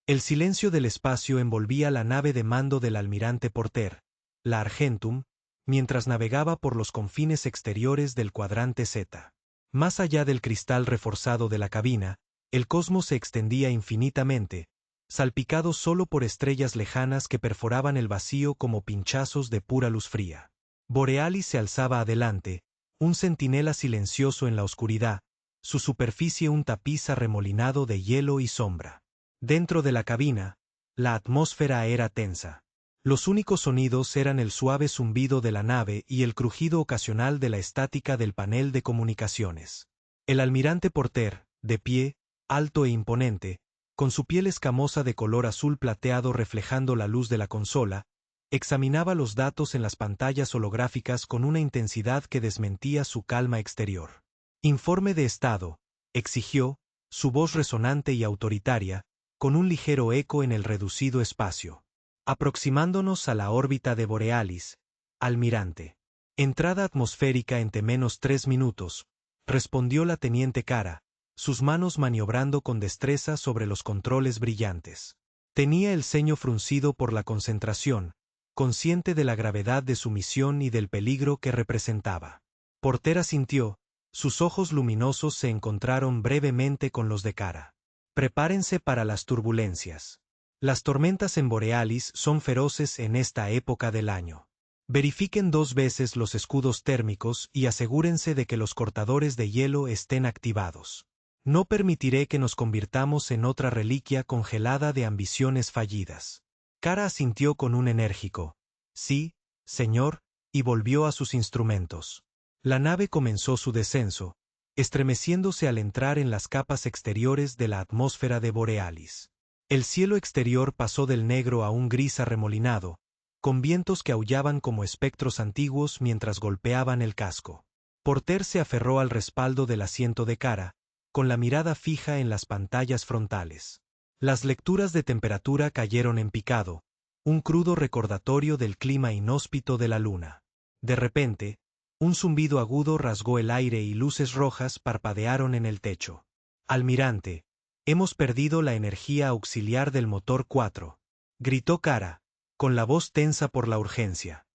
El silencio del espacio envolvía la nave de mando del almirante Porter, la Argentum, mientras navegaba por los confines exteriores del cuadrante Z. Más allá del cristal reforzado de la cabina, el cosmos se extendía infinitamente, salpicado solo por estrellas lejanas que perforaban el vacío como pinchazos de pura luz fría. Borealis se alzaba adelante, un centinela silencioso en la oscuridad, su superficie un tapiz arremolinado de hielo y sombra. Dentro de la cabina, la atmósfera era tensa. Los únicos sonidos eran el suave zumbido de la nave y el crujido ocasional de la estática del panel de comunicaciones. El almirante Porter, de pie, alto e imponente, con su piel escamosa de color azul plateado reflejando la luz de la consola, examinaba los datos en las pantallas holográficas con una intensidad que desmentía su calma exterior. Informe de estado, exigió, su voz resonante y autoritaria, con un ligero eco en el reducido espacio. Aproximándonos a la órbita de Borealis, almirante. Entrada atmosférica en -3 minutos, respondió la teniente Kara, sus manos maniobrando con destreza sobre los controles brillantes. Tenía el ceño fruncido por la concentración, consciente de la gravedad de su misión y del peligro que representaba. Porter asintió, sus ojos luminosos se encontraron brevemente con los de Kara. Prepárense para las turbulencias. Las tormentas en Borealis son feroces en esta época del año. Verifiquen 2 veces los escudos térmicos y asegúrense de que los cortadores de hielo estén activados. No permitiré que nos convirtamos en otra reliquia congelada de ambiciones fallidas. Kara asintió con un enérgico «Sí, señor», y volvió a sus instrumentos. La nave comenzó su descenso, estremeciéndose al entrar en las capas exteriores de la atmósfera de Borealis. El cielo exterior pasó del negro a un gris arremolinado, con vientos que aullaban como espectros antiguos mientras golpeaban el casco. Porter se aferró al respaldo del asiento de Kara, con la mirada fija en las pantallas frontales. Las lecturas de temperatura cayeron en picado, un crudo recordatorio del clima inhóspito de la luna. De repente, un zumbido agudo rasgó el aire y luces rojas parpadearon en el techo. «Almirante, hemos perdido la energía auxiliar del motor 4», gritó Kara, con la voz tensa por la urgencia.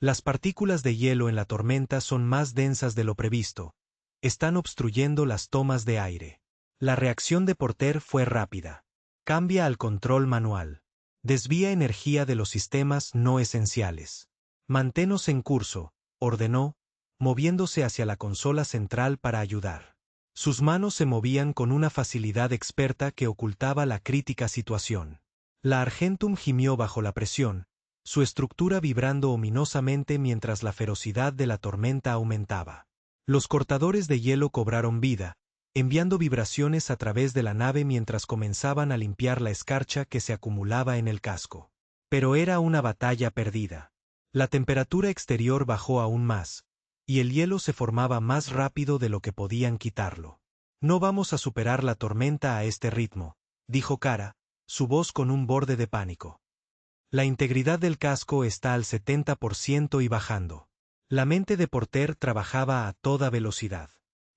Las partículas de hielo en la tormenta son más densas de lo previsto. Están obstruyendo las tomas de aire. La reacción de Porter fue rápida. Cambia al control manual. Desvía energía de los sistemas no esenciales. Manténos en curso, ordenó, moviéndose hacia la consola central para ayudar. Sus manos se movían con una facilidad experta que ocultaba la crítica situación. La Argentum gimió bajo la presión, su estructura vibrando ominosamente mientras la ferocidad de la tormenta aumentaba. Los cortadores de hielo cobraron vida, enviando vibraciones a través de la nave mientras comenzaban a limpiar la escarcha que se acumulaba en el casco. Pero era una batalla perdida. La temperatura exterior bajó aún más, y el hielo se formaba más rápido de lo que podían quitarlo. «No vamos a superar la tormenta a este ritmo», dijo Kara, su voz con un borde de pánico. «La integridad del casco está al 70% y bajando». La mente de Porter trabajaba a toda velocidad.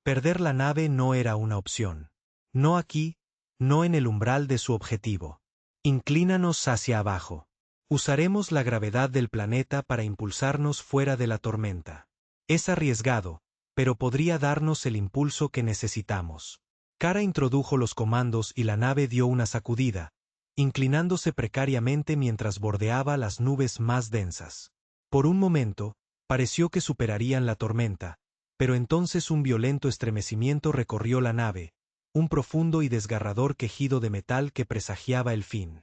Perder la nave no era una opción. No aquí, no en el umbral de su objetivo. «Inclínanos hacia abajo. Usaremos la gravedad del planeta para impulsarnos fuera de la tormenta. Es arriesgado, pero podría darnos el impulso que necesitamos». Kara introdujo los comandos y la nave dio una sacudida, inclinándose precariamente mientras bordeaba las nubes más densas. Por un momento, pareció que superarían la tormenta, pero entonces un violento estremecimiento recorrió la nave, un profundo y desgarrador quejido de metal que presagiaba el fin.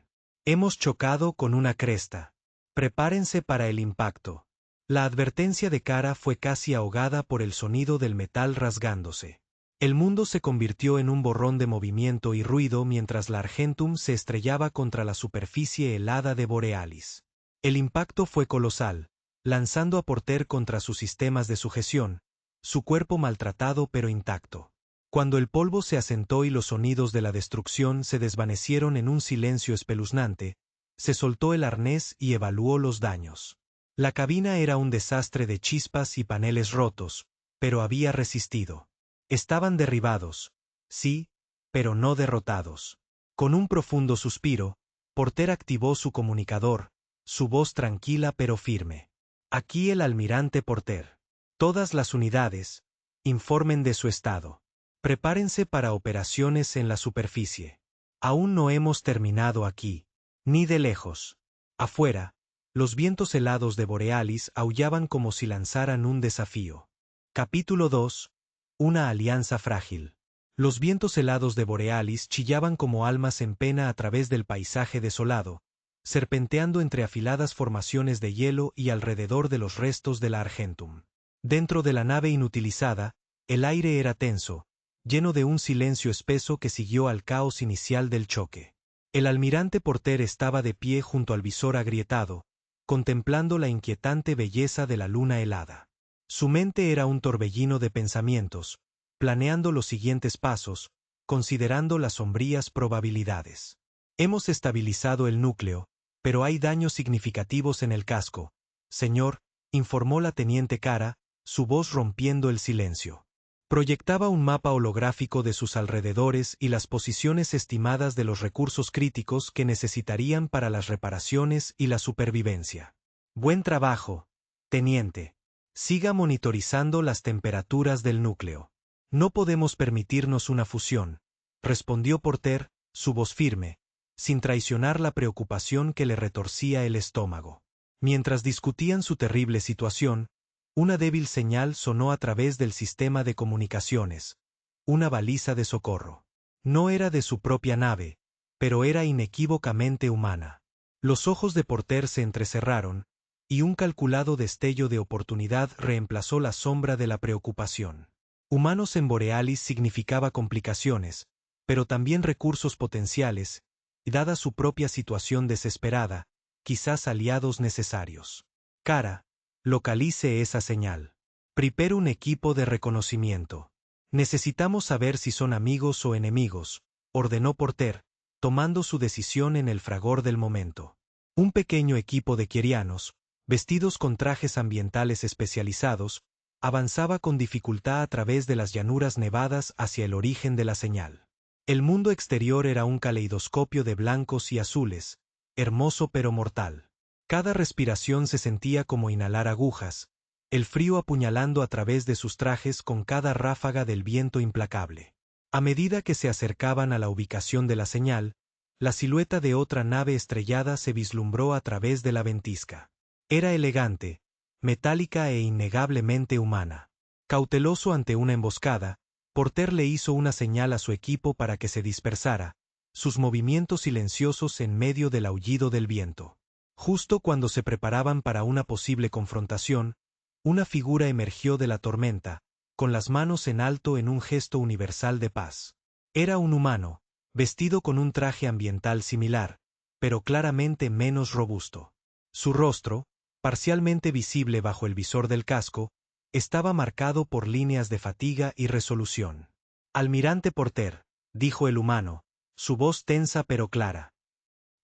«Hemos chocado con una cresta. Prepárense para el impacto». La advertencia de Kara fue casi ahogada por el sonido del metal rasgándose. El mundo se convirtió en un borrón de movimiento y ruido mientras la Argentum se estrellaba contra la superficie helada de Borealis. El impacto fue colosal, lanzando a Porter contra sus sistemas de sujeción, su cuerpo maltratado pero intacto. Cuando el polvo se asentó y los sonidos de la destrucción se desvanecieron en un silencio espeluznante, se soltó el arnés y evaluó los daños. La cabina era un desastre de chispas y paneles rotos, pero había resistido. Estaban derribados, sí, pero no derrotados. Con un profundo suspiro, Porter activó su comunicador, su voz tranquila pero firme. Aquí el almirante Porter. Todas las unidades, informen de su estado. Prepárense para operaciones en la superficie. Aún no hemos terminado aquí. Ni de lejos. Afuera, los vientos helados de Borealis aullaban como si lanzaran un desafío. Capítulo 2. Una alianza frágil. Los vientos helados de Borealis chillaban como almas en pena a través del paisaje desolado, serpenteando entre afiladas formaciones de hielo y alrededor de los restos de la Argentum. Dentro de la nave inutilizada, el aire era tenso, lleno de un silencio espeso que siguió al caos inicial del choque. El almirante Porter estaba de pie junto al visor agrietado, contemplando la inquietante belleza de la luna helada. Su mente era un torbellino de pensamientos, planeando los siguientes pasos, considerando las sombrías probabilidades. Hemos estabilizado el núcleo, pero hay daños significativos en el casco, señor, informó la teniente Cara, su voz rompiendo el silencio. Proyectaba un mapa holográfico de sus alrededores y las posiciones estimadas de los recursos críticos que necesitarían para las reparaciones y la supervivencia. Buen trabajo, teniente. Siga monitorizando las temperaturas del núcleo. No podemos permitirnos una fusión, respondió Porter, su voz firme, sin traicionar la preocupación que le retorcía el estómago. Mientras discutían su terrible situación, una débil señal sonó a través del sistema de comunicaciones, una baliza de socorro. No era de su propia nave, pero era inequívocamente humana. Los ojos de Porter se entrecerraron, y un calculado destello de oportunidad reemplazó la sombra de la preocupación. Humanos en Borealis significaba complicaciones, pero también recursos potenciales, y dada su propia situación desesperada, quizás aliados necesarios. Cara, localice esa señal. Prepare un equipo de reconocimiento. Necesitamos saber si son amigos o enemigos, ordenó Porter, tomando su decisión en el fragor del momento. Un pequeño equipo de querianos, vestidos con trajes ambientales especializados, avanzaba con dificultad a través de las llanuras nevadas hacia el origen de la señal. El mundo exterior era un caleidoscopio de blancos y azules, hermoso pero mortal. Cada respiración se sentía como inhalar agujas, el frío apuñalando a través de sus trajes con cada ráfaga del viento implacable. A medida que se acercaban a la ubicación de la señal, la silueta de otra nave estrellada se vislumbró a través de la ventisca. Era elegante, metálica e innegablemente humana. Cauteloso ante una emboscada, Porter le hizo una señal a su equipo para que se dispersara, sus movimientos silenciosos en medio del aullido del viento. Justo cuando se preparaban para una posible confrontación, una figura emergió de la tormenta, con las manos en alto en un gesto universal de paz. Era un humano, vestido con un traje ambiental similar, pero claramente menos robusto. Su rostro, parcialmente visible bajo el visor del casco, estaba marcado por líneas de fatiga y resolución. Almirante Porter, dijo el humano, su voz tensa pero clara.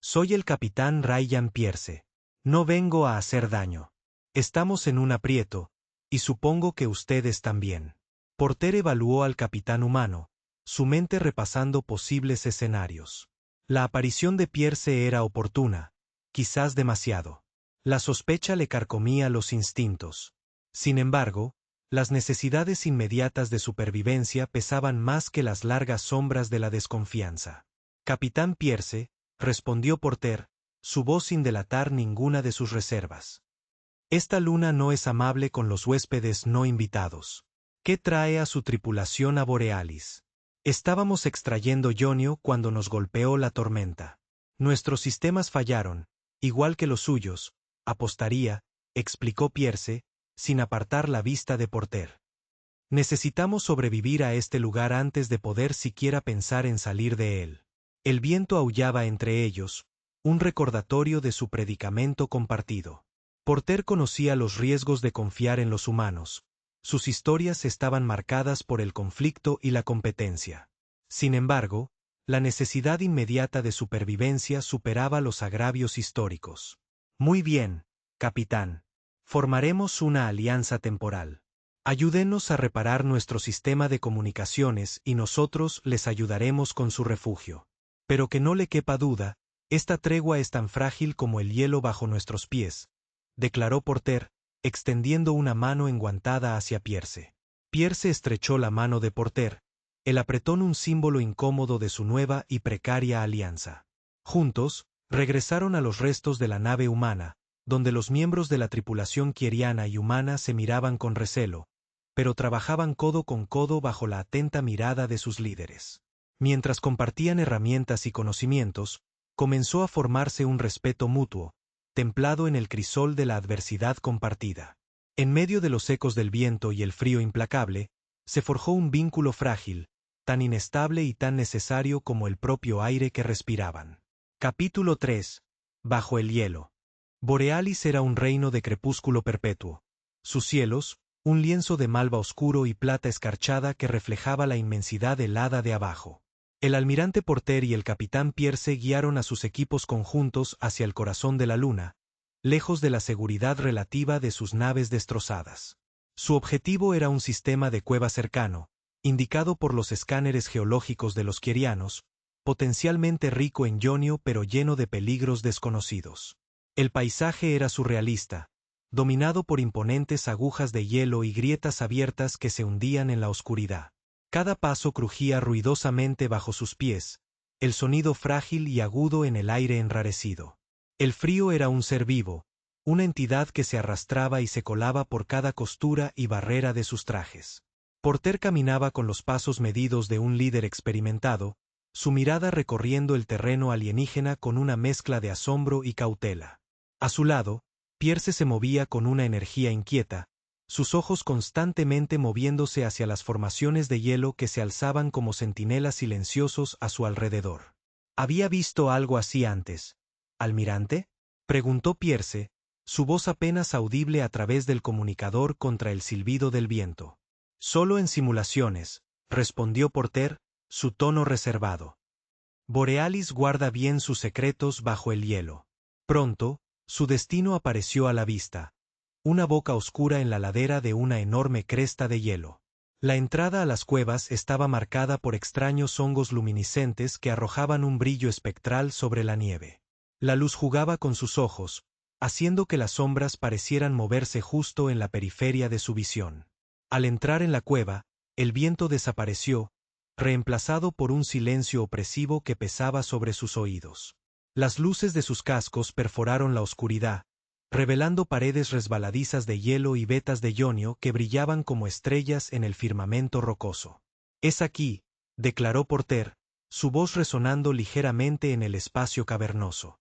Soy el capitán Ryan Pierce. No vengo a hacer daño. Estamos en un aprieto, y supongo que ustedes también. Porter evaluó al capitán humano, su mente repasando posibles escenarios. La aparición de Pierce era oportuna, quizás demasiado. La sospecha le carcomía los instintos. Sin embargo, las necesidades inmediatas de supervivencia pesaban más que las largas sombras de la desconfianza. Capitán Pierce, respondió Porter, su voz sin delatar ninguna de sus reservas. Esta luna no es amable con los huéspedes no invitados. ¿Qué trae a su tripulación a Borealis? Estábamos extrayendo ionio cuando nos golpeó la tormenta. Nuestros sistemas fallaron, igual que los suyos, apostaría, explicó Pierce, sin apartar la vista de Porter. Necesitamos sobrevivir a este lugar antes de poder siquiera pensar en salir de él. El viento aullaba entre ellos, un recordatorio de su predicamento compartido. Porter conocía los riesgos de confiar en los humanos. Sus historias estaban marcadas por el conflicto y la competencia. Sin embargo, la necesidad inmediata de supervivencia superaba los agravios históricos. Muy bien, capitán. Formaremos una alianza temporal. Ayúdenos a reparar nuestro sistema de comunicaciones y nosotros les ayudaremos con su refugio. Pero que no le quepa duda, esta tregua es tan frágil como el hielo bajo nuestros pies, declaró Porter, extendiendo una mano enguantada hacia Pierce. Pierce estrechó la mano de Porter, el apretón un símbolo incómodo de su nueva y precaria alianza. Juntos, regresaron a los restos de la nave humana, donde los miembros de la tripulación quieriana y humana se miraban con recelo, pero trabajaban codo con codo bajo la atenta mirada de sus líderes. Mientras compartían herramientas y conocimientos, comenzó a formarse un respeto mutuo, templado en el crisol de la adversidad compartida. En medio de los ecos del viento y el frío implacable, se forjó un vínculo frágil, tan inestable y tan necesario como el propio aire que respiraban. Capítulo 3. Bajo el hielo. Borealis era un reino de crepúsculo perpetuo. Sus cielos, un lienzo de malva oscuro y plata escarchada que reflejaba la inmensidad helada de abajo. El almirante Porter y el capitán Pierce guiaron a sus equipos conjuntos hacia el corazón de la luna, lejos de la seguridad relativa de sus naves destrozadas. Su objetivo era un sistema de cueva cercano, indicado por los escáneres geológicos de los quierianos, potencialmente rico en ionio pero lleno de peligros desconocidos. El paisaje era surrealista, dominado por imponentes agujas de hielo y grietas abiertas que se hundían en la oscuridad. Cada paso crujía ruidosamente bajo sus pies, el sonido frágil y agudo en el aire enrarecido. El frío era un ser vivo, una entidad que se arrastraba y se colaba por cada costura y barrera de sus trajes. Porter caminaba con los pasos medidos de un líder experimentado, su mirada recorriendo el terreno alienígena con una mezcla de asombro y cautela. A su lado, Pierce se movía con una energía inquieta, sus ojos constantemente moviéndose hacia las formaciones de hielo que se alzaban como centinelas silenciosos a su alrededor. ¿Había visto algo así antes, almirante?, preguntó Pierce, su voz apenas audible a través del comunicador contra el silbido del viento. Solo en simulaciones, respondió Porter, su tono reservado. Borealis guarda bien sus secretos bajo el hielo. Pronto, su destino apareció a la vista. Una boca oscura en la ladera de una enorme cresta de hielo. La entrada a las cuevas estaba marcada por extraños hongos luminiscentes que arrojaban un brillo espectral sobre la nieve. La luz jugaba con sus ojos, haciendo que las sombras parecieran moverse justo en la periferia de su visión. Al entrar en la cueva, el viento desapareció, reemplazado por un silencio opresivo que pesaba sobre sus oídos. Las luces de sus cascos perforaron la oscuridad, revelando paredes resbaladizas de hielo y vetas de ionio que brillaban como estrellas en el firmamento rocoso. «Es aquí», declaró Porter, su voz resonando ligeramente en el espacio cavernoso.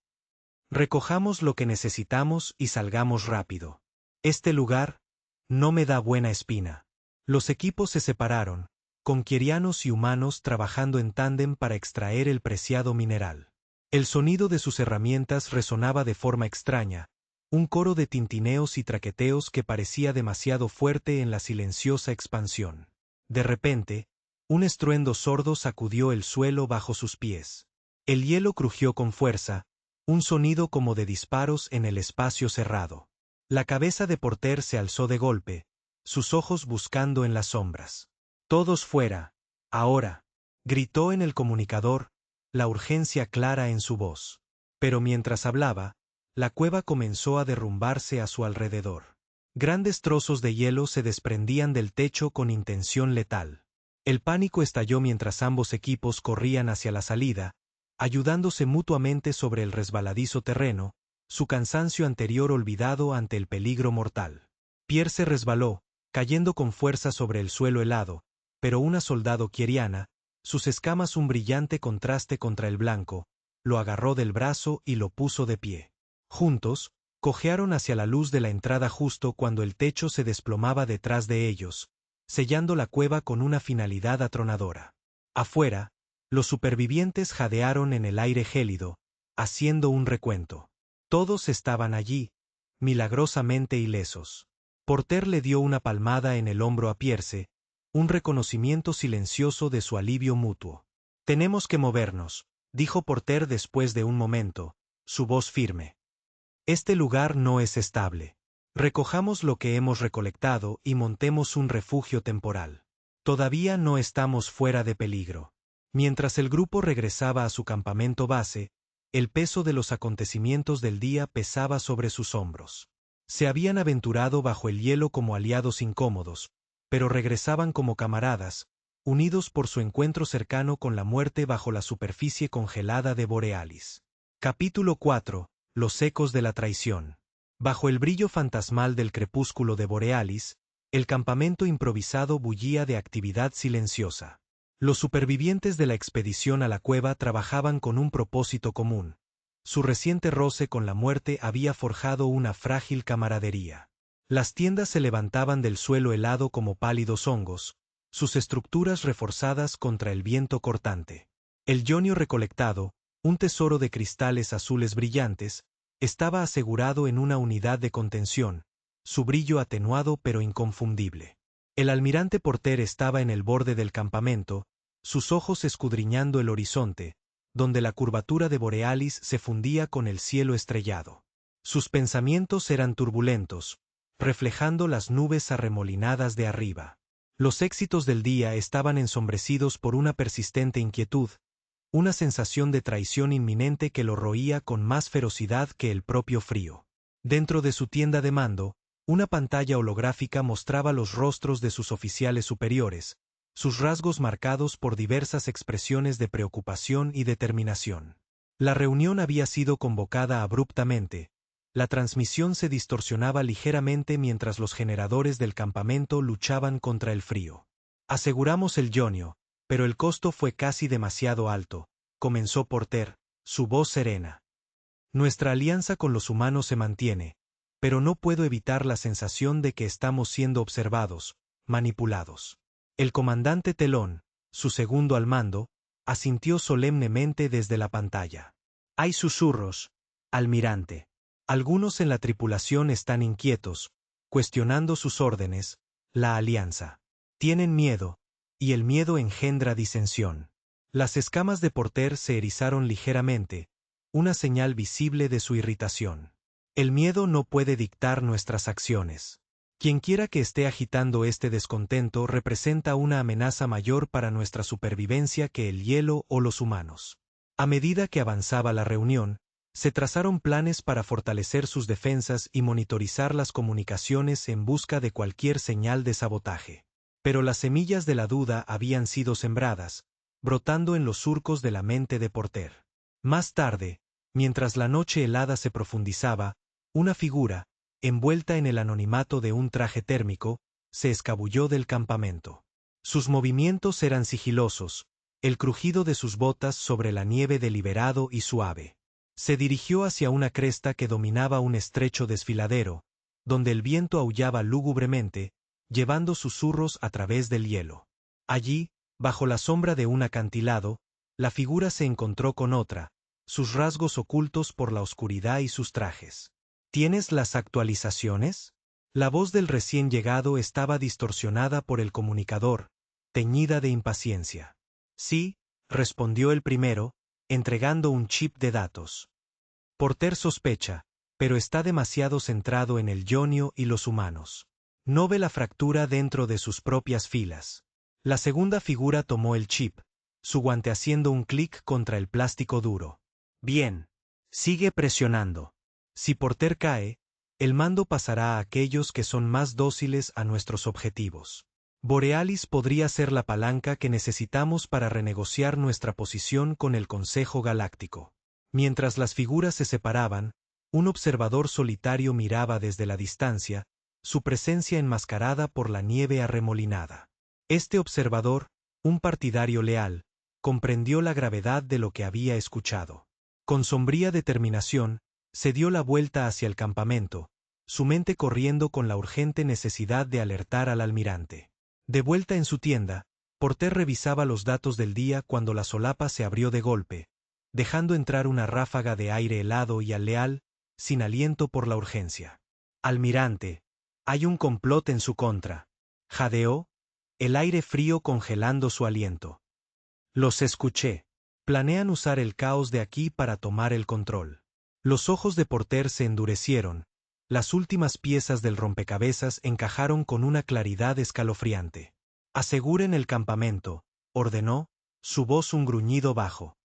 «Recojamos lo que necesitamos y salgamos rápido. Este lugar no me da buena espina». Los equipos se separaron, con quierianos y humanos trabajando en tándem para extraer el preciado mineral. El sonido de sus herramientas resonaba de forma extraña, un coro de tintineos y traqueteos que parecía demasiado fuerte en la silenciosa expansión. De repente, un estruendo sordo sacudió el suelo bajo sus pies. El hielo crujió con fuerza, un sonido como de disparos en el espacio cerrado. La cabeza de Porter se alzó de golpe, sus ojos buscando en las sombras. «Todos fuera, ahora», gritó en el comunicador, la urgencia clara en su voz. Pero mientras hablaba, la cueva comenzó a derrumbarse a su alrededor. Grandes trozos de hielo se desprendían del techo con intención letal. El pánico estalló mientras ambos equipos corrían hacia la salida, ayudándose mutuamente sobre el resbaladizo terreno, su cansancio anterior olvidado ante el peligro mortal. Pierre se resbaló, cayendo con fuerza sobre el suelo helado, pero una soldado quieriana, sus escamas un brillante contraste contra el blanco, lo agarró del brazo y lo puso de pie. Juntos, cojearon hacia la luz de la entrada justo cuando el techo se desplomaba detrás de ellos, sellando la cueva con una finalidad atronadora. Afuera, los supervivientes jadearon en el aire gélido, haciendo un recuento. Todos estaban allí, milagrosamente ilesos. Porter le dio una palmada en el hombro a Pierce, un reconocimiento silencioso de su alivio mutuo. «Tenemos que movernos», dijo Porter después de un momento, su voz firme. «Este lugar no es estable. Recojamos lo que hemos recolectado y montemos un refugio temporal. Todavía no estamos fuera de peligro». Mientras el grupo regresaba a su campamento base, el peso de los acontecimientos del día pesaba sobre sus hombros. Se habían aventurado bajo el hielo como aliados incómodos, pero regresaban como camaradas, unidos por su encuentro cercano con la muerte bajo la superficie congelada de Borealis. Capítulo 4. Los ecos de la traición. Bajo el brillo fantasmal del crepúsculo de Borealis, el campamento improvisado bullía de actividad silenciosa. Los supervivientes de la expedición a la cueva trabajaban con un propósito común. Su reciente roce con la muerte había forjado una frágil camaradería. Las tiendas se levantaban del suelo helado como pálidos hongos, sus estructuras reforzadas contra el viento cortante. El yonio recolectado, un tesoro de cristales azules brillantes, estaba asegurado en una unidad de contención, su brillo atenuado pero inconfundible. El almirante Porter estaba en el borde del campamento, sus ojos escudriñando el horizonte, donde la curvatura de Borealis se fundía con el cielo estrellado. Sus pensamientos eran turbulentos, reflejando las nubes arremolinadas de arriba. Los éxitos del día estaban ensombrecidos por una persistente inquietud, una sensación de traición inminente que lo roía con más ferocidad que el propio frío. Dentro de su tienda de mando, una pantalla holográfica mostraba los rostros de sus oficiales superiores, sus rasgos marcados por diversas expresiones de preocupación y determinación. La reunión había sido convocada abruptamente. La transmisión se distorsionaba ligeramente mientras los generadores del campamento luchaban contra el frío. Aseguramos el yonio, pero el costo fue casi demasiado alto, comenzó Porter, su voz serena. Nuestra alianza con los humanos se mantiene, pero no puedo evitar la sensación de que estamos siendo observados, manipulados. El comandante Telón, su segundo al mando, asintió solemnemente desde la pantalla. Hay susurros, almirante. Algunos en la tripulación están inquietos, cuestionando sus órdenes, la alianza. Tienen miedo, y el miedo engendra disensión. Las escamas de Porter se erizaron ligeramente, una señal visible de su irritación. El miedo no puede dictar nuestras acciones. Quienquiera que esté agitando este descontento representa una amenaza mayor para nuestra supervivencia que el hielo o los humanos. A medida que avanzaba la reunión, se trazaron planes para fortalecer sus defensas y monitorizar las comunicaciones en busca de cualquier señal de sabotaje. Pero las semillas de la duda habían sido sembradas, brotando en los surcos de la mente de Porter. Más tarde, mientras la noche helada se profundizaba, una figura, envuelta en el anonimato de un traje térmico, se escabulló del campamento. Sus movimientos eran sigilosos, el crujido de sus botas sobre la nieve deliberado y suave. Se dirigió hacia una cresta que dominaba un estrecho desfiladero, donde el viento aullaba lúgubremente, llevando susurros a través del hielo. Allí, bajo la sombra de un acantilado, la figura se encontró con otra, sus rasgos ocultos por la oscuridad y sus trajes. ¿Tienes las actualizaciones? La voz del recién llegado estaba distorsionada por el comunicador, teñida de impaciencia. Sí, respondió el primero, entregando un chip de datos. Porter sospecha, pero está demasiado centrado en el yonio y los humanos. No ve la fractura dentro de sus propias filas. La segunda figura tomó el chip, su guante haciendo un clic contra el plástico duro. Bien. Sigue presionando. Si Porter cae, el mando pasará a aquellos que son más dóciles a nuestros objetivos. Borealis podría ser la palanca que necesitamos para renegociar nuestra posición con el Consejo Galáctico. Mientras las figuras se separaban, un observador solitario miraba desde la distancia, su presencia enmascarada por la nieve arremolinada. Este observador, un partidario leal, comprendió la gravedad de lo que había escuchado. Con sombría determinación, se dio la vuelta hacia el campamento, su mente corriendo con la urgente necesidad de alertar al almirante. De vuelta en su tienda, Porter revisaba los datos del día cuando la solapa se abrió de golpe, dejando entrar una ráfaga de aire helado y al leal, sin aliento por la urgencia. Almirante, hay un complot en su contra. Jadeó, el aire frío congelando su aliento. Los escuché. Planean usar el caos de aquí para tomar el control. Los ojos de Porter se endurecieron, las últimas piezas del rompecabezas encajaron con una claridad escalofriante. Aseguren el campamento, ordenó, su voz un gruñido bajo.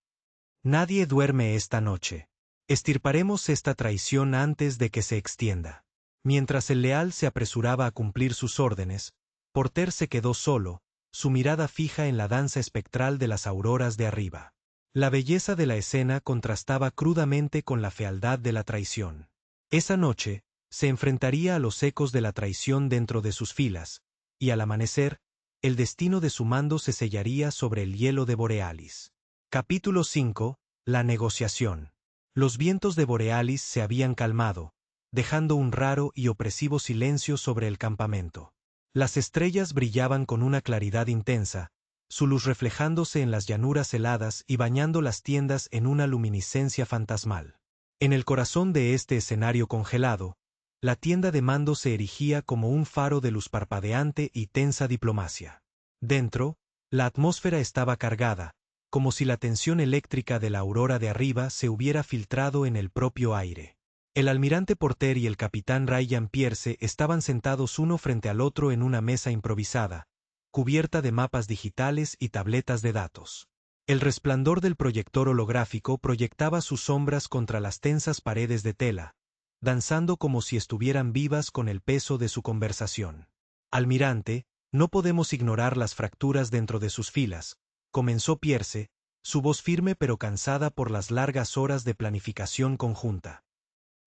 Nadie duerme esta noche. Estirparemos esta traición antes de que se extienda. Mientras el leal se apresuraba a cumplir sus órdenes, Porter se quedó solo, su mirada fija en la danza espectral de las auroras de arriba. La belleza de la escena contrastaba crudamente con la fealdad de la traición. Esa noche, se enfrentaría a los ecos de la traición dentro de sus filas, y al amanecer, el destino de su mando se sellaría sobre el hielo de Borealis. Capítulo 5. La negociación. Los vientos de Borealis se habían calmado, dejando un raro y opresivo silencio sobre el campamento. Las estrellas brillaban con una claridad intensa, su luz reflejándose en las llanuras heladas y bañando las tiendas en una luminiscencia fantasmal. En el corazón de este escenario congelado, la tienda de mando se erigía como un faro de luz parpadeante y tensa diplomacia. Dentro, la atmósfera estaba cargada, como si la tensión eléctrica de la aurora de arriba se hubiera filtrado en el propio aire. El almirante Porter y el capitán Ryan Pierce estaban sentados uno frente al otro en una mesa improvisada, cubierta de mapas digitales y tabletas de datos. El resplandor del proyector holográfico proyectaba sus sombras contra las tensas paredes de tela, danzando como si estuvieran vivas con el peso de su conversación. Almirante, no podemos ignorar las fracturas dentro de sus filas, comenzó Pierce, su voz firme pero cansada por las largas horas de planificación conjunta.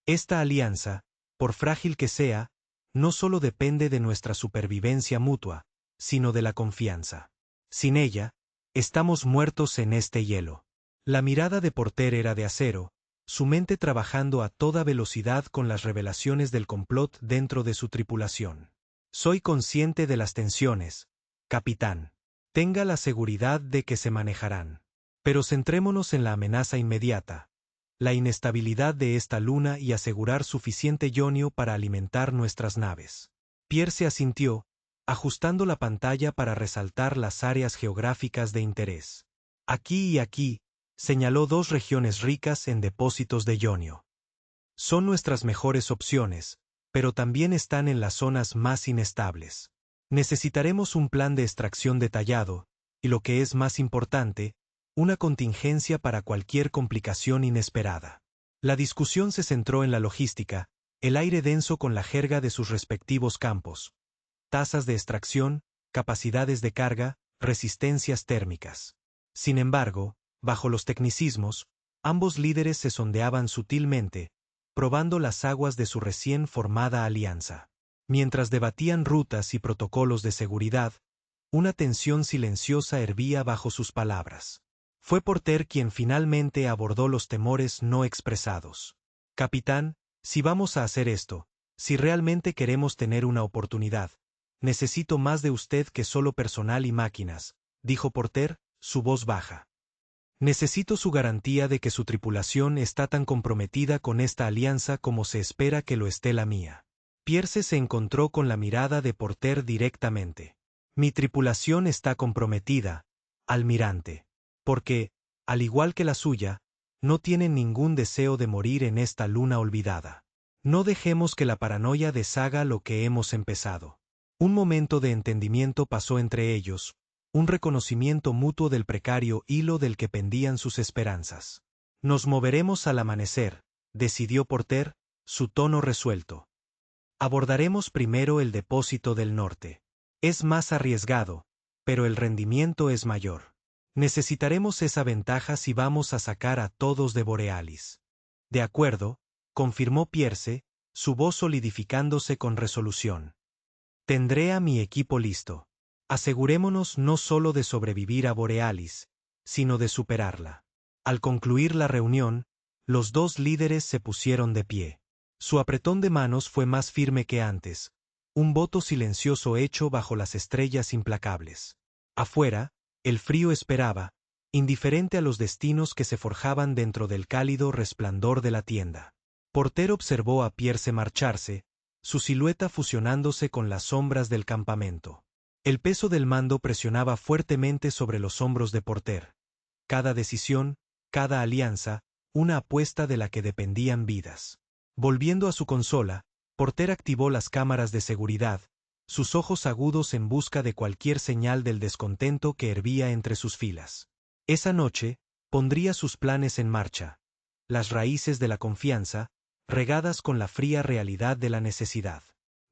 Esta alianza, por frágil que sea, no solo depende de nuestra supervivencia mutua, sino de la confianza. Sin ella, estamos muertos en este hielo. La mirada de Porter era de acero, su mente trabajando a toda velocidad con las revelaciones del complot dentro de su tripulación. Soy consciente de las tensiones, capitán. Tenga la seguridad de que se manejarán. Pero centrémonos en la amenaza inmediata, la inestabilidad de esta luna y asegurar suficiente ionio para alimentar nuestras naves. Pierce asintió, ajustando la pantalla para resaltar las áreas geográficas de interés. Aquí y aquí, señaló dos regiones ricas en depósitos de ionio. Son nuestras mejores opciones, pero también están en las zonas más inestables. Necesitaremos un plan de extracción detallado, y lo que es más importante, una contingencia para cualquier complicación inesperada. La discusión se centró en la logística, el aire denso con la jerga de sus respectivos campos, tasas de extracción, capacidades de carga, resistencias térmicas. Sin embargo, bajo los tecnicismos, ambos líderes se sondeaban sutilmente, probando las aguas de su recién formada alianza. Mientras debatían rutas y protocolos de seguridad, una tensión silenciosa hervía bajo sus palabras. Fue Porter quien finalmente abordó los temores no expresados. Capitán, si vamos a hacer esto, si realmente queremos tener una oportunidad, necesito más de usted que solo personal y máquinas, dijo Porter, su voz baja. Necesito su garantía de que su tripulación está tan comprometida con esta alianza como se espera que lo esté la mía. Pierce se encontró con la mirada de Porter directamente. Mi tripulación está comprometida, almirante. Porque, al igual que la suya, no tienen ningún deseo de morir en esta luna olvidada. No dejemos que la paranoia deshaga lo que hemos empezado. Un momento de entendimiento pasó entre ellos, un reconocimiento mutuo del precario hilo del que pendían sus esperanzas. Nos moveremos al amanecer, decidió Porter, su tono resuelto. Abordaremos primero el depósito del norte. Es más arriesgado, pero el rendimiento es mayor. Necesitaremos esa ventaja si vamos a sacar a todos de Borealis. De acuerdo, confirmó Pierce, su voz solidificándose con resolución. Tendré a mi equipo listo. Asegurémonos no solo de sobrevivir a Borealis, sino de superarla. Al concluir la reunión, los dos líderes se pusieron de pie. Su apretón de manos fue más firme que antes, un voto silencioso hecho bajo las estrellas implacables. Afuera, el frío esperaba, indiferente a los destinos que se forjaban dentro del cálido resplandor de la tienda. Porter observó a Pierce marcharse, su silueta fusionándose con las sombras del campamento. El peso del mando presionaba fuertemente sobre los hombros de Porter. Cada decisión, cada alianza, una apuesta de la que dependían vidas. Volviendo a su consola, Porter activó las cámaras de seguridad, sus ojos agudos en busca de cualquier señal del descontento que hervía entre sus filas. Esa noche, pondría sus planes en marcha. Las raíces de la confianza, regadas con la fría realidad de la necesidad.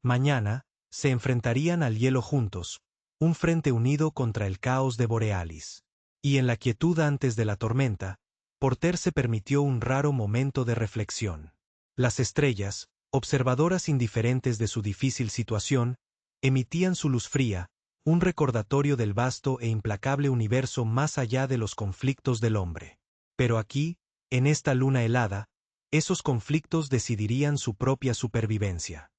Mañana, se enfrentarían al hielo juntos, un frente unido contra el caos de Borealis. Y en la quietud antes de la tormenta, Porter se permitió un raro momento de reflexión. Las estrellas, observadoras indiferentes de su difícil situación, emitían su luz fría, un recordatorio del vasto e implacable universo más allá de los conflictos del hombre. Pero aquí, en esta luna helada, esos conflictos decidirían su propia supervivencia.